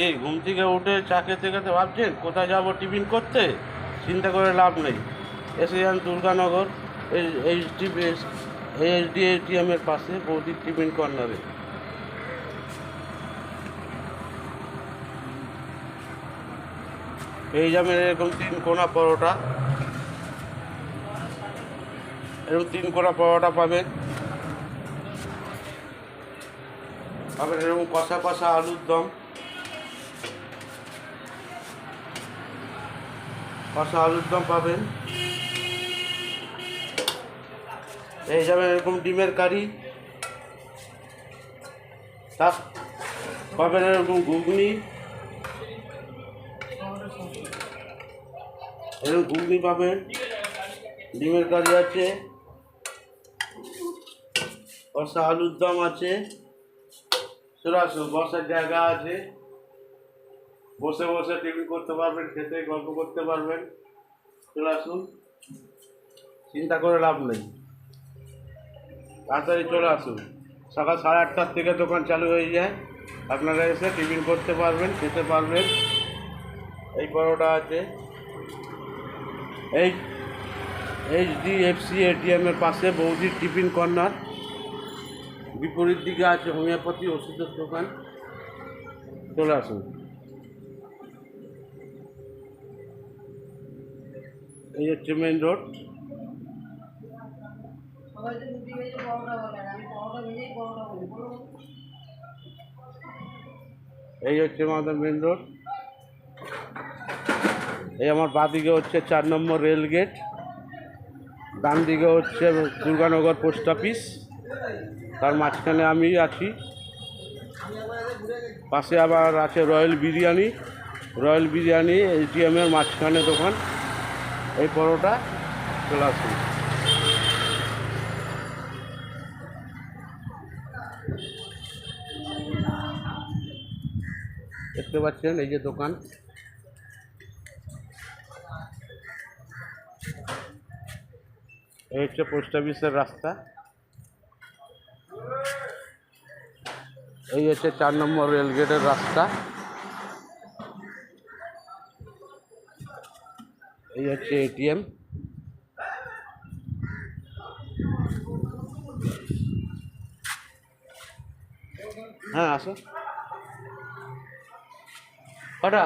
এই ঘুম থেকে উঠে চা খেতে খেতে ভাবছেন কোথায় যাব টিফিন করতে? চিন্তা করে লাভ নেই, এসে যান দুর্গানগর এইচডি এটিএমের পাশে বৌদির টিফিন কর্নারে। পেয়ে যাবেন এরকম 3 কোনা পরোটা, এরকম 3 কোনা পরোটা পাবেন। পাবেন এরকম কষা কষা আলুর দম, কষা আলুর দম পাবেন। পেয়ে যাবেন এরকম ডিমের কারি, তার পাবেন এরকম ঘুগনি, এরকম ঘুগনি পাবেন, ডিমের কারি আছে, কষা আলুর দম আছে। চলে আসুন, বসার জায়গা আছে, বসে বসে টিফিন করতে পারবেন, খেতে গল্প করতে পারবেন। চলে আসুন, চিন্তা করে লাভ নেই, তাড়াতাড়ি চলে আসুন। সকাল 8:30 থেকে দোকান চালু হয়ে যায়, আপনারা এসে টিফিন করতে পারবেন, খেতে পারবেন। এই পরোটা আছে, এই এইচডিএফসি এটিএমের পাশে বৌদির টিফিন কর্নার, বিপরীত দিকে আছে হোমিওপ্যাথি ওষুধের দোকান। চলে আসুন। এই হচ্ছে মেন রোড। এই হচ্ছে আমাদের মেন রোড। এই আমার বাঁ দিকে হচ্ছে 4 নম্বর রেল গেট, ডান দিকে হচ্ছে দুর্গানগর পোস্ট অফিস, তার মাঝখানে আমি আছি। পাশে আবার আছে রয়্যাল বিরিয়ানি এটিএমের মাঝখানে দোকান। এই পরোটা চলে আসুন। দেখতে পাচ্ছেন এই যে দোকান, এই হচ্ছে পোস্ট অফিসের রাস্তা, এই হচ্ছে 4 নম্বর রেলগেটের রাস্তা, এই হচ্ছে এটিএম। হ্যাঁ আসো, কটা